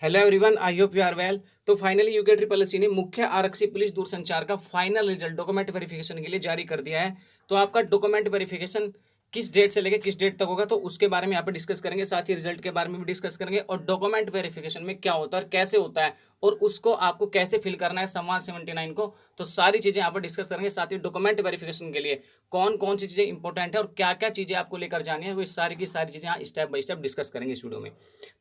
Hello everyone, I hope you are well. तो finally UK triple SC ने मुख्य आरक्षी पुलिस दूरसंचार का फाइनल रिजल्ट डॉक्यूमेंट वेरिफिकेशन के लिए जारी कर दिया है। तो आपका डॉक्यूमेंट वेरिफिकेशन किस डेट से लेकर किस डेट तक होगा, तो उसके बारे में यहाँ पे डिस्कस करेंगे। साथ ही रिजल्ट के बारे में भी डिस्कस करेंगे और डॉक्यूमेंट वेरिफिकेशन में क्या होता है और कैसे होता है और उसको आपको कैसे फिल करना है समाज 79 को। तो सारी चीजें यहाँ पर डिस्कस करेंगे। साथ ही डॉक्यूमेंट वेरिफिकेशन के लिए कौन कौन सी चीजें इंपॉर्टेंट है और क्या क्या चीजें आपको लेकर जानी है, वो सारी की सारी चीजें यहाँ स्टेप बाय स्टेप डिस्कस करेंगे इस वीडियो में।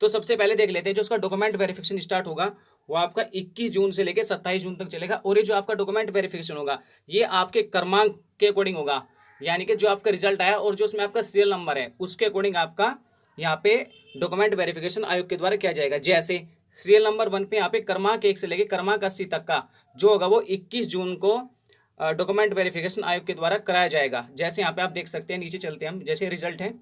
तो सबसे पहले देख लेते हैं, जो उसका डॉक्यूमेंट वेरिफिकेशन स्टार्ट होगा वो आपका 21 जून से लेकर 27 जून तक चलेगा। और ये जो आपका डॉक्यूमेंट वेरिफिकेशन होगा ये आपके क्रमांक के अकॉर्डिंग होगा, यानी कि जो आपका रिजल्ट आया और जो उसमें आपका सीरियल नंबर है उसके अकॉर्डिंग आपका यहाँ पे डॉक्यूमेंट वेरिफिकेशन आयोग के द्वारा किया जाएगा। जैसे सीरियल नंबर 1 पे यहाँ पे क्रमांक 1 से लेकर क्रमांक 80 तक का जो होगा वो 21 जून को डॉक्यूमेंट वेरिफिकेशन आयोग के द्वारा कराया जाएगा। जैसे यहाँ पे आप देख सकते हैं, नीचे चलते हैं हम। जैसे रिजल्ट है,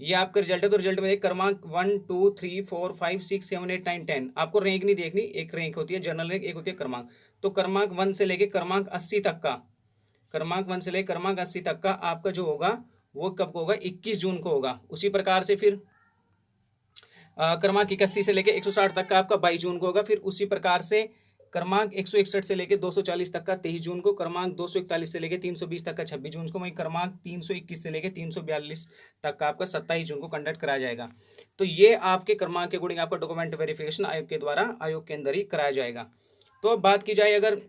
ये आपका रिजल्ट है, तो रिजल्ट में क्रमांक 1 2 3 4 5 6 7 8 9 10 आपको रैंक नहीं देखनी, एक रैंक होती है जनरल रैंक, एक होती है क्रमांक। तो क्रमांक 1 से लेके क्रमांक 80 तक का, क्रमांक 1 से लेकर क्रमांक 80 तक का आपका जो होगा वो कब को होगा, 21 जून को होगा। उसी प्रकार से फिर क्रमांक 81 से लेकर 160 तक का आपका 22 जून को होगा। फिर उसी प्रकार से क्रमांक 161 से लेकर 240 तक का 23 जून को, क्रमांक 241 से लेकर 320 तक का 26 जून को, वहीं क्रमांक 321 से लेकर 342 तक का आपका 27 जून को कंडक्ट कराया जाएगा। तो ये आपके क्रमांक के अकॉर्डिंग आपका डॉक्यूमेंट वेरिफिकेशन आयोग के द्वारा आयोग के अंदर ही कराया जाएगा। तो अब बात की जाए अगर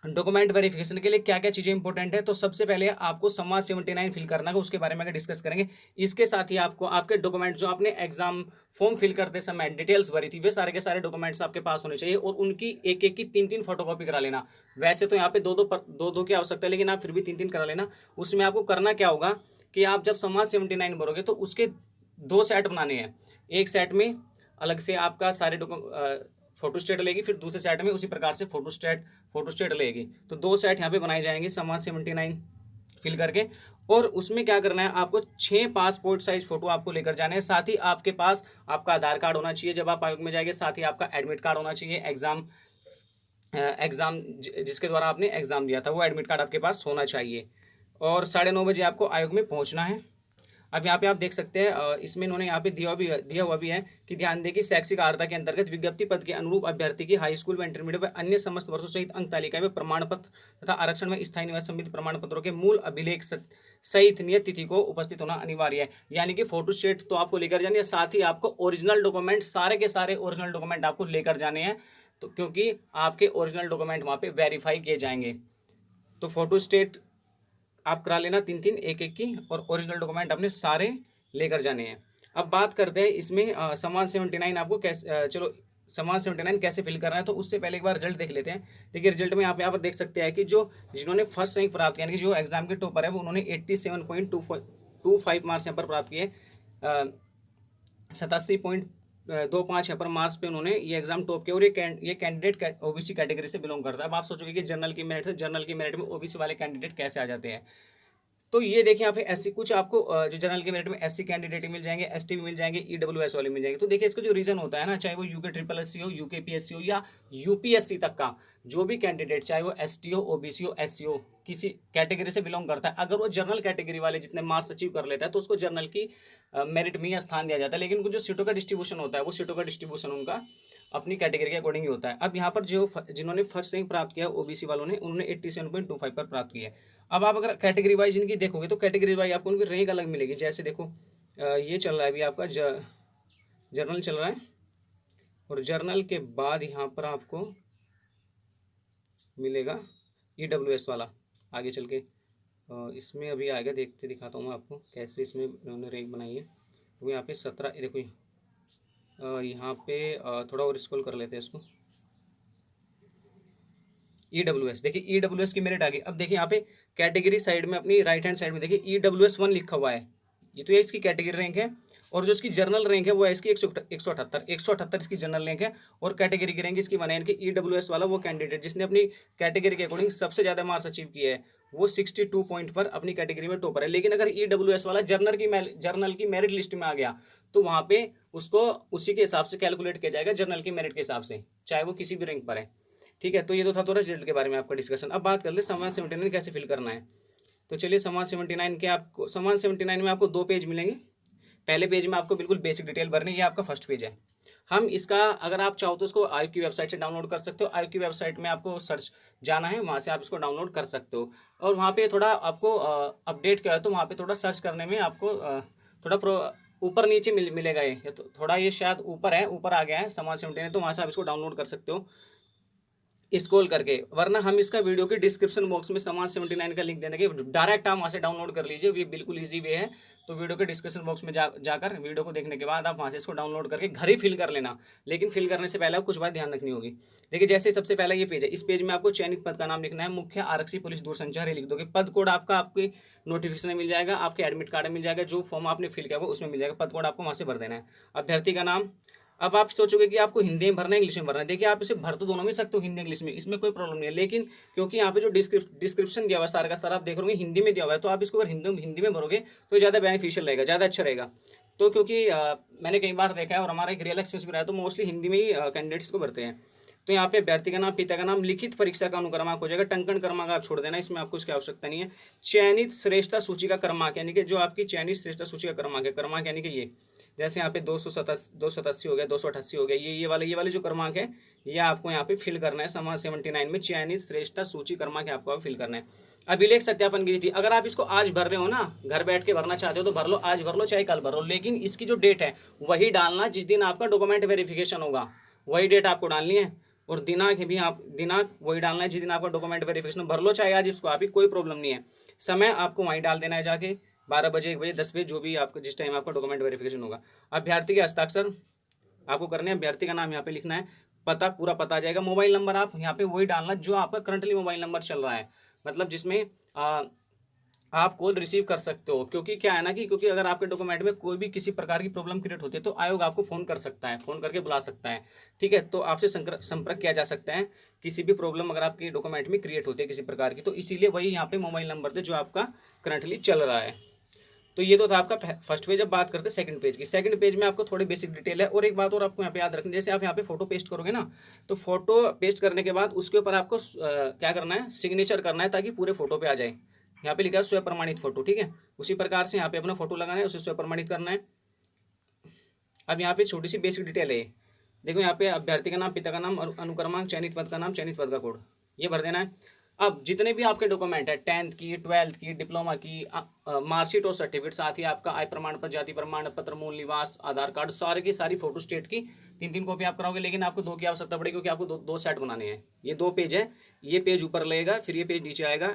डॉक्यूमेंट वेरिफिकेशन के लिए क्या क्या चीजें इंपॉर्टेंट है, तो सबसे पहले आपको समाज 79 फिल करना है, उसके बारे में अगर डिस्कस करेंगे। इसके साथ ही आपको आपके डॉक्यूमेंट जो आपने एग्जाम फॉर्म फिल करते समय डिटेल्स भरी थी वे सारे के सारे डॉक्यूमेंट्स आपके पास होने चाहिए और उनकी एक एक की 3 3 फोटोकॉपी करा लेना। वैसे तो यहाँ पे दो की आवश्यकता है, लेकिन आप फिर भी 3 3 करा लेना। उसमें आपको करना क्या होगा कि आप जब समाज 79 भरोगे तो उसके 2 सेट बनाने हैं। एक सेट में अलग से आपका सारे फोटो स्टेट लेगी, फिर दूसरे सेट में उसी प्रकार से फोटो स्टेट लेगी। तो 2 सेट यहाँ पे बनाए जाएंगे समाज 79 फिल करके। और उसमें क्या करना है, आपको 6 पासपोर्ट साइज फोटो आपको लेकर जाने हैं। साथ ही आपके पास आपका आधार कार्ड होना चाहिए जब आप आयोग में जाएंगे। साथ ही आपका एडमिट कार्ड होना चाहिए, एग्जाम जिसके द्वारा आपने एग्जाम दिया था वो एडमिट कार्ड आपके पास होना चाहिए। और 9:30 बजे आपको आयोग में पहुंचना है। अब यहाँ पे आप देख सकते हैं, इसमें इन्होंने यहाँ पे दिया हुआ भी है कि ध्यान दें कि शैक्षिक अर्हता के अंतर्गत विज्ञप्ति पद के अनुरूप अभ्यर्थी की हाई स्कूल व इंटरमीडिएट व अन्य समस्त वर्षों सहित अंक तालिका में प्रमाण पत्र तथा आरक्षण में स्थायी निवास संबंधित प्रमाण पत्रों के मूल अभिलेख सहित नियत तिथि को उपस्थित होना अनिवार्य है। यानी कि फोटो स्टेट तो आपको लेकर जानी है, साथ ही आपको ओरिजिनल डॉक्यूमेंट, सारे के सारे ओरिजिनल डॉक्यूमेंट आपको लेकर जाने हैं। तो क्योंकि आपके ओरिजिनल डॉक्यूमेंट वहाँ पे वेरीफाई किए जाएंगे। तो फोटो स्टेट आप करा लेना 3 3 एक एक की, और ओरिजिनल डॉक्यूमेंट अपने सारे लेकर जाने हैं। अब बात करते हैं इसमें समाज 79 आपको कैसे चलो समाज 79 कैसे फिल करना है। तो उससे पहले एक बार रिजल्ट देख लेते हैं। देखिए रिजल्ट में यहाँ पर देख सकते हैं कि जो जिन्होंने फर्स्ट रैंक प्राप्त किया, यानी कि जो एग्जाम के टॉपर है वो उन्होंने 87.25 मार्क्स यहाँ पर प्राप्त किए। 87.25 यहाँ पर मार्क्स पे उन्होंने ये एग्जाम टॉप किया। और ये कैंडिडेट ओबीसी कैटेगरी से बिलोंग करता है। अब आप सोचोगे कि जनरल की मेरिट है, जनरल की मेरिट में ओबीसी वाले कैंडिडेट कैसे आ जाते हैं। तो ये देखिए यहाँ पे एससी, कुछ आपको जो जनरल के मेरिट में एससी कैंडिडेट मिल जाएंगे, एसटी भी मिल जाएंगे, ईडब्ल्यूएस वाले मिल जाएंगे। तो देखिए इसका जो रीजन होता है ना, चाहे वो यूके ट्रिपल एससी हो, यूके पीएससी हो या यूपीएससी तक का जो भी कैंडिडेट, चाहे वो एसटी हो, ओबीसी हो, एससी हो, किसी कैटेगरी से बिलोंग करता है, अगर वो जनरल कैटेगरी वाले जितने मार्क्स अचीव कर लेता है तो उसको जनरल की मेरिट में ही स्थान दिया जाता है। लेकिन जो सीटों का डिस्ट्रीब्यूशन होता है वो सीटों का डिस्ट्रीब्यूशन उनका अपनी कैटेगरी के अकॉर्डिंग ही होता है। अब यहाँ पर जो जिन्होंने फर्स्ट रैंक प्राप्त किया ओबीसी वालों ने, उन्होंने 87.25 पर प्राप्त किया है। अब आप अगर कैटेगरी वाइज इनकी देखोगे तो कैटेगरी वाइज आपको उनकी रैंक अलग मिलेगी। जैसे देखो ये चल रहा है अभी आपका जर्नल चल रहा है, और जर्नल के बाद यहाँ पर आपको मिलेगा ईडब्ल्यूएस वाला। आगे चल के इसमें अभी आएगा, देखते दिखाता हूँ मैं आपको कैसे इसमें उन्होंने रैंक बनाई है। वो यहाँ पे 17 देखो, यहाँ पे थोड़ा और स्क्रॉल कर लेते हैं इसको। ईडब्ल्यूएस, देखिए ईडब्ल्यूएस की मेरिट आ गई। अब देखिए यहाँ पे कैटेगरी साइड में अपनी राइट हैंड साइड में देखिए ईडब्ल्यूएस 1 लिखा हुआ है। ये तो ये इसकी कैटेगरी रैंक है, और जो इसकी जर्नल रैंक है वो है इसकी 178 इसकी जर्नल रैंक है। और कैटेगरी की रैंक इसकी 1 है। इनकी ईडब्ल्यूएस वाला वो कैंडिडेट जिसने अपनी कैटेगरी के अकॉर्डिंग सबसे ज़्यादा मार्क्स अचीव किए हैं वो 62 पॉइंट पर अपनी कैटेगरी में टॉपर है। लेकिन अगर ईडब्ल्यूएस वाला जर्नल की मेरिट लिस्ट में आ गया तो वहाँ पे उसको उसी के हिसाब से कैलकुलेट किया जाएगा, जर्नल की मेरिट के हिसाब से, चाहे वो किसी भी रैंक पर है। ठीक है, तो ये तो था थोड़ा रिजल्ट के बारे में आपका डिस्कशन। अब बात कर ले समाज 79 कैसे फिल करना है। तो चलिए समाज 79 के समाज 79 में आपको 2 पेज मिलेंगे। पहले पेज में आपको बिल्कुल बेसिक डिटेल भरनी है, ये आपका फर्स्ट पेज है। हम इसका अगर आप चाहो तो इसको आयोग की वेबसाइट से डाउनलोड कर सकते हो। आयोग की वेबसाइट में आपको सर्च जाना है, वहाँ से आप इसको डाउनलोड कर सकते हो। और वहाँ पे थोड़ा आपको अपडेट किया है तो वहाँ पे थोड़ा सर्च करने में आपको थोड़ा ऊपर नीचे मिलेगा। ये तो थोड़ा ये शायद ऊपर है, ऊपर आ गया है समाज 17 है, तो वहाँ से आप इसको डाउनलोड कर सकते हो स्क्रॉल करके। वरना हम इसका वीडियो के डिस्क्रिप्शन बॉक्स में समाज 79 का लिंक दे देंगे, डायरेक्ट आप वहाँ से डाउनलोड कर लीजिए, ये बिल्कुल ईजी वे है। तो वीडियो के डिस्क्रिप्शन बॉक्स में जाकर वीडियो को देखने के बाद आप वहाँ से इसको डाउनलोड करके घर ही फिल कर लेना। लेकिन फिल करने से पहले आपको कुछ बात ध्यान रखनी होगी। देखिए जैसे सबसे पहला ये पेज है, इस पेज में आपको चयनित पद का नाम लिखना है, मुख्य आरक्षी पुलिस दूरसंचार ये लिख दोगे। पद कोड आपका आपकी नोटिफिकेशन में मिल जाएगा, आपके एडमिट कार्ड में मिल जाएगा, जो फॉर्म आपने फिल किया वो उसमें मिल जाएगा। पद कोड आपको वहाँ से भर देना है। अभ्यर्थी का नाम, अब आप सोचोगे कि आपको हिंदी में भरना है इंग्लिश में भरना है, देखिए आप इसे भर तो दोनों में सकते हो, हिंदी इंग्लिश में, इसमें कोई प्रॉब्लम नहीं है। लेकिन क्योंकि यहाँ पे जो डिस्क्रिप्शन दिया हुआ है सारा का सारा आप देख रहे हिंदी में दिया हुआ है, तो आप इसको अगर हिंदी में भरोगे तो ज़्यादा बेनिफिशियल रहेगा, ज़्यादा अच्छा रहेगा। तो क्योंकि मैंने कई बार देखा है और हमारा एक रियल एक्सपीरियंस भी रहा है, तो मोस्टली हिंदी में ही कैंडिडेट्स को भरते हैं। तो यहाँ पे अभ्यर्थी का नाम, पिता का नाम, लिखित परीक्षा का अनुक्रमांक हो जाएगा, टंकण क्रमांक आप छोड़ देना, इसमें आपको इसकी आवश्यकता नहीं है। चयनित श्रेष्ठता सूची का क्रमांक, यानी कि जो आपकी चयनित श्रेष्ठता सूची का क्रमांक है, क्रमांक यानी कि ये जैसे यहाँ पे 287 हो गया, 288 हो गया, ये वाले जो क्रमांक है ये आपको यहाँ पे फिल करना है। समाज 79 में चयनित श्रेष्ठता सूची क्रमांक आपको फिल करना है। अभिलेख सत्यापन की थी, अगर आप इसको आज भर रहे हो ना, घर बैठ के भरना चाहते हो तो भर लो, आज भर लो चाहे कल भर लो, लेकिन इसकी जो डेट है वही डालना जिस दिन आपका डॉक्यूमेंट वेरिफिकेशन होगा, वही डेट आपको डालनी है। और दिनांक भी आप दिनांक वही डालना है जिस दिन आपका डॉक्यूमेंट वेरिफिकेशन, भर लो चाहे आज इसको, आप कोई प्रॉब्लम नहीं है। समय आपको वहीं डाल देना है जाके, 12 बजे, 1 बजे, 10 बजे, जो भी आपको जिस टाइम आपका डॉक्यूमेंट वेरिफिकेशन होगा। अभ्यर्थी के हस्ताक्षर आपको करने हैं, अभ्यर्थी का नाम यहाँ पे लिखना है, पता पूरा पता आ जाएगा। मोबाइल नंबर आप यहाँ पे वही डालना जो आपका करंटली मोबाइल नंबर चल रहा है, मतलब जिसमें आप कॉल रिसीव कर सकते हो। क्योंकि क्या है ना कि क्योंकि अगर आपके डॉक्यूमेंट में कोई भी किसी प्रकार की प्रॉब्लम क्रिएट होती है तो आयोग आपको फ़ोन कर सकता है, फ़ोन करके बुला सकता है, ठीक है। तो आपसे संपर्क किया जा सकता है किसी भी प्रॉब्लम अगर आपके डॉक्यूमेंट में क्रिएट होती है किसी प्रकार की, तो इसीलिए वही यहाँ पे मोबाइल नंबर थे जो आपका करंटली चल रहा है। तो ये तो था आपका फर्स्ट पेज। अब बात करते हैं सेकंड पेज की। सेकंड पेज में आपको थोड़ी बेसिक डिटेल है, और एक बात और आपको यहाँ पे याद रखनी, जैसे आप यहाँ पे फोटो पेस्ट करोगे ना, तो फोटो पेस्ट करने के बाद उसके ऊपर आपको क्या करना है, सिग्नेचर करना है, ताकि पूरे फोटो पे आ जाए। यहाँ पे लिखा है स्व प्रमाणित फोटो, ठीक है। उसी प्रकार से यहाँ पे अपना फोटो लगाना है, उसे स्व प्रमाणित करना है। अब यहाँ पे छोटी सी बेसिक डिटेल है, देखो यहाँ पे अभ्यर्थी का नाम, पिता का नाम, अनुक्रमांक, चयनित पद का नाम, चयनित पद का कोड, ये भर देना है। अब जितने भी आपके डॉक्यूमेंट है, 10th की, 12th की, डिप्लोमा की, मार्कशीट और सर्टिफिकेट, साथ ही आपका आय प्रमाण पत्र, जाति प्रमाण पत्र, मूल निवास, आधार कार्ड, सारे की सारी फोटो स्टेट की 3-3 कॉपी आप कराओगे। लेकिन आपको 2 की आवश्यकता पड़ेगी क्योंकि आपको दो सेट बनाने हैं। ये 2 पेज है, ये पेज ऊपर लगेगा, फिर ये पेज नीचे आएगा,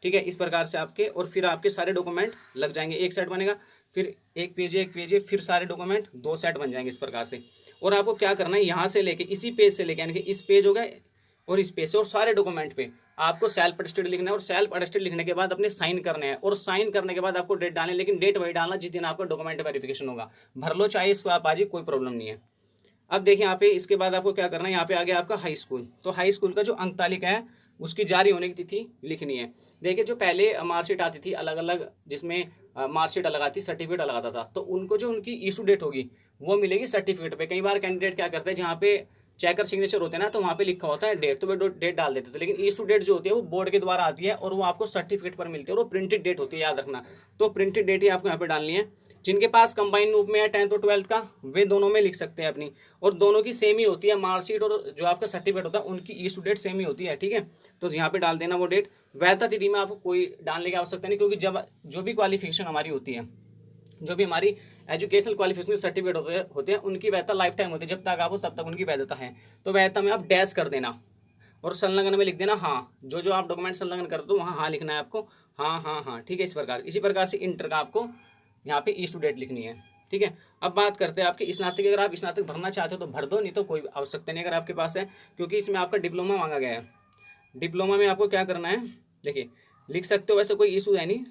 ठीक है। इस प्रकार से आपके, और फिर आपके सारे डॉक्यूमेंट लग जाएंगे, एक सेट बनेगा, फिर एक पेज है, फिर सारे डॉक्यूमेंट 2 सेट बन जाएंगे इस प्रकार से। और आपको क्या करना है, यहाँ से लेके इसी पेज से लेके, यानी कि इस पेज हो गए और इस पेज से, और सारे डॉक्यूमेंट पे आपको सेल्फ अटेस्टेड लिखना है, और सेल्फ अटेस्टेड लिखने के बाद अपने साइन करने हैं, और साइन करने के बाद आपको डेट डालनी है, लेकिन डेट वही डालना जिस दिन आपका डॉक्यूमेंट वेरिफिकेशन होगा। भर लो चाहे इसको आप आज, कोई प्रॉब्लम नहीं है। अब देखिए यहाँ पे इसके बाद आपको क्या करना है, यहाँ पे आ गया आपका हाई स्कूल। तो हाई स्कूल का जो अंक तालिका है उसकी जारी होने की तिथि लिखनी है। देखिए जो पहले मार्कशीट आती थी अलग अलग, जिसमें मार्कशीट अलग आती, सर्टिफिकेट अलग आता था, तो उनको जो उनकी इशू डेट होगी वो मिलेगी सर्टिफिकेट पे। कई बार कैंडिडेट क्या करते हैं, जहाँ पे चेकर सिग्नेचर होते हैं ना, तो वहाँ पे लिखा होता है डेट, तो वे डेट डाल देते थे, लेकिन इशू डेट जो होती है वो बोर्ड के द्वारा आती है और वो आपको सर्टिफिकेट पर मिलती है, और वो प्रिंटेड डेट होती है, याद रखना। तो प्रिंटेड डेट ही आपको यहाँ पे डालनी है। जिनके पास कंबाइन रूप में है 10th और 12th का, वे दोनों में लिख सकते हैं अपनी, और दोनों की सेम ही होती है, मार्कशीट और जो आपका सर्टिफिकेट होता है उनकी इशू डेट सेम ही होती है, ठीक है। तो यहाँ पे डाल देना वो डेट। वैधता तिथि में आपको कोई डालने की आवश्यकता नहीं, क्योंकि जब जो भी क्वालिफिकेशन हमारी होती है, जो भी हमारी एजुकेशनल क्वालिफिकेशन सर्टिफिकेट होते हैं उनकी वैधता लाइफ टाइम होती है, जब तक आप हो तब तक उनकी वैधता है। तो वैधता में आप डैश कर देना, और संलग्न में लिख देना हाँ, जो आप डॉक्यूमेंट संलग्न करते हो वहाँ हाँ लिखना है आपको, हाँ हाँ हाँ, ठीक है। इसी प्रकार से इंटर का आपको यहाँ पे इशू डेट लिखनी है, ठीक है। अब बात करते हैं आपके स्नातक। अगर आप स्नातक भरना चाहते हो तो भर दो, नहीं तो कोई आवश्यकता नहीं अगर आपके पास है, क्योंकि इसमें आपका डिप्लोमा मांगा गया है। डिप्लोमा में आपको क्या करना है, देखिए लिख सकते हो, वैसे कोई इशू है नहीं,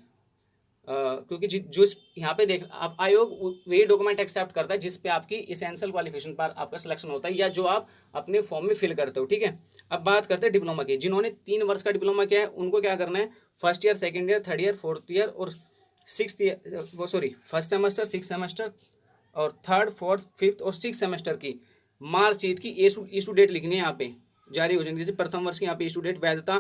क्योंकि जो यहाँ पे देख आप, आयोग वही डॉक्यूमेंट एक्सेप्ट करता है जिस पे आपकी इसेंशियल क्वालिफिकेशन पर आपका सिलेक्शन होता है, या जो आप अपने फॉर्म में फिल करते हो, ठीक है। अब बात करते हैं डिप्लोमा की। जिन्होंने 3 वर्ष का डिप्लोमा किया है उनको क्या करना है, first year, second year, third year, fourth year और six year, first semester, 6 semester और 3rd, 4th, 5th और 6th सेमेस्टर की मार्कशीट की इशू डेट लिखनी है यहाँ पे, जारी हो जाएगी। जैसे प्रथम वर्ष की यहाँ पे इशू डेट, वैधता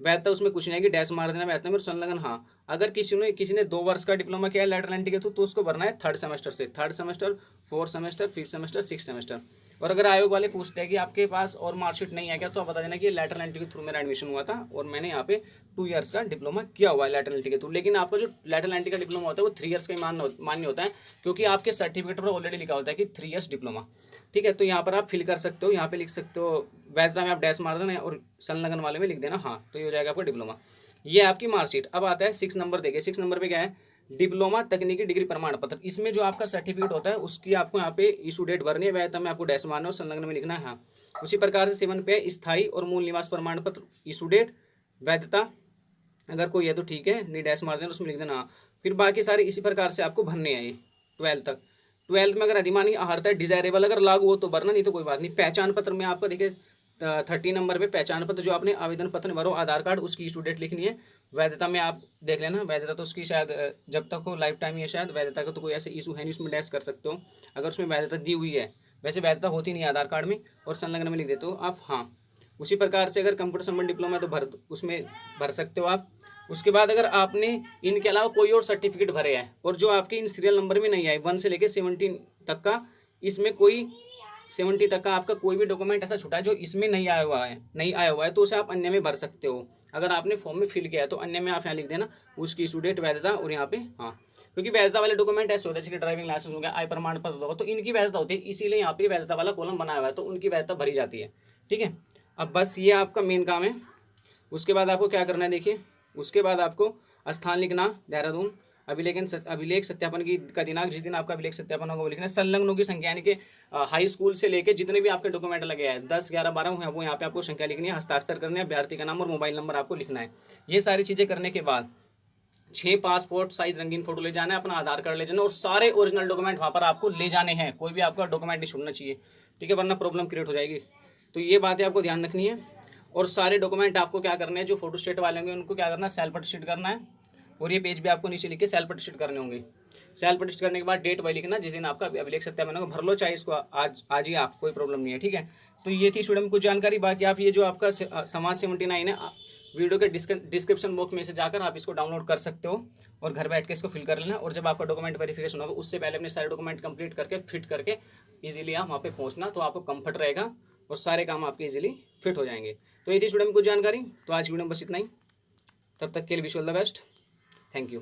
वैधता उसमें कुछ नहीं आएगी, डैश मार देना वैधता में और संलग्न। हाँ, अगर किसी ने 2 वर्ष का डिप्लोमा किया है लैटरल एंट्री के थ्रू तो उसको भरना है थर्ड सेमेस्टर से, third semester, fourth semester, fifth semester, six semester. और अगर आयोग वाले पूछते हैं कि आपके पास और मार्कशीट नहीं है क्या, तो आप बता देना कि लैटरल एंट्री के थ्रू मेरा एडमिशन हुआ था और मैंने यहाँ पे 2 ईयर्स का डिप्लोमा किया हुआ है लैटरल एंट्री के थ्रू। लेकिन आपका जो लैटरल एंट्री का डिप्लोमा होता है वो 3 ईयर्स का ही मान्य होता है, क्योंकि आपके सर्टिफिकेट पर ऑलरेडी लिखा होता है कि 3 ईयर्स डिप्लोमा। ठीक है, तो यहाँ पर आप फिल कर सकते हो, यहाँ पे लिख सकते हो वैधता में आप डैश मार देना और संलग्न वाले में लिख देना हाँ, तो ये हो जाएगा आपका डिप्लोमा। ये आपकी मार्कशीट। अब आता है 6 नंबर, देखिए 6 नंबर पे क्या है, डिप्लोमा तकनीकी डिग्री प्रमाण पत्र। इसमें जो आपका सर्टिफिकेट होता है उसकी आपको यहाँ पे इशू डेट भरनी है, वैधता में आपको डैश मारना और संलग्न में लिखना है हाँ। उसी प्रकार से 7 पे स्थायी और मूल निवास प्रमाण पत्र, इशू डेट, वैधता अगर कोई है तो ठीक है, नहीं डैश मार देना उसमें लिख देना हाँ। फिर बाकी सारे इसी प्रकार से आपको भरने हैं ये 12 तक। 12 में अगर अधिमानी आहारता है डिजायरेबल अगर लागू हो तो भरना, नहीं तो कोई बात नहीं। पहचान पत्र में आपका देखिए 30 नंबर पे पहचान पत्र जो आपने आवेदन पत्र में भरो, आधार कार्ड, उसकी इशू डेट लिखनी है। वैधता में आप देख लेना, वैधता तो उसकी शायद जब तक हो लाइफ टाइम ही है शायद, वैधता का तो कोई ऐसे इशू है नहीं, उसमें डैश कर सकते हो अगर उसमें वैधता दी हुई है। वैसे वैधता होती नहीं है आधार कार्ड में, और संलग्न में लिख देते हो आप हाँ। उसी प्रकार से अगर कंप्यूटर संबंधी डिप्लोमा है तो उसमें भर सकते हो आप। उसके बाद अगर आपने इनके अलावा कोई और सर्टिफिकेट भरे हैं और जो आपके इन सीरियल नंबर में नहीं आए 1 से लेकर 17 तक का, इसमें कोई 70 तक का आपका कोई भी डॉक्यूमेंट ऐसा छुटा है जो इसमें नहीं आया हुआ है तो उसे आप अन्य में भर सकते हो। अगर आपने फॉर्म में फिल किया है तो अन्य में आप यहाँ लिख देना उसकी इशू डेट, वैधता और यहाँ पे हाँ। क्योंकि वैधता वाले डॉक्यूमेंट ऐसे होते हैं, जैसे कि ड्राइविंग लाइसेंस हो गया, आय प्रमाण पत्र होगा, तो इनकी वैधता होती है, इसीलिए यहाँ पे वैधता वाला कॉलम बनाया हुआ है, तो उनकी वैधता भरी जाती है। ठीक है, अब बस ये आपका मेन काम है। उसके बाद आपको क्या करना है देखिए, उसके बाद आपको स्थान लिखना देहरादून, अभिलेख सत्यापन की का दिनांक, जिस दिन आपका अभिलेख सत्यापन होगा वो लिखना है। संलग्नों की संख्या यानी कि हाई स्कूल से लेके जितने भी आपके डॉक्यूमेंट लगे हैं 10, 11, 12 वो यहाँ पे आपको संख्या लिखनी है, हस्ताक्षर करने हैं, अभ्यर्थी का नाम और मोबाइल नंबर आपको लिखना है। ये सारी चीज़ें करने के बाद 6 पासपोर्ट साइज रंगीन फोटो ले जाना है, अपना आधार कार्ड ले जाना और सारे ओरिजिनल डॉक्यूमेंट वहाँ पर आपको ले जाने हैं, कोई भी आपका डॉक्यूमेंट नहीं छूटना चाहिए। ठीक है, वरना प्रॉब्लम क्रिएट हो जाएगी। तो ये बातें आपको ध्यान रखनी है। और सारे डॉक्यूमेंट आपको क्या करने हैं, जो फोटो स्टेट वाले होंगे उनको क्या करना है, सेल्फ अटेस्टेड करना है। और ये पेज भी आपको नीचे लिख के सेल्फ अटेस्टेड करने होंगे। सेल्फ अटेस्ट करने के बाद डेट वही लिखना जिस दिन आपका अभिलेख सत्यापन होगा, भर लो चाहे इसको आज ही आप, कोई प्रॉब्लम नहीं है। ठीक है, तो ये थी स्टूडेंट कुछ जानकारी। बाकी आप ये जो आपका समाज 79 है वीडियो के डिस्क्रिप्शन बॉक्स में से जाकर आप इसको डाउनलोड कर सकते हो और घर बैठ के इसको फिल कर लेना। और जब आपका डॉक्यूमेंट वेरिफिकेशन होगा उससे पहले अपने सारे डॉक्यूमेंट कंप्लीट करके फिट करके इजीली आप वहाँ पे पहुँचना, तो आपको कंफर्ट रहेगा और सारे काम आपके इजीली फिट हो जाएंगे। तो ये थी स्टूडेंट कुछ जानकारी। तो आज की वीडियो में बस इतना ही, तब तक के लिए wish all the best, thank you.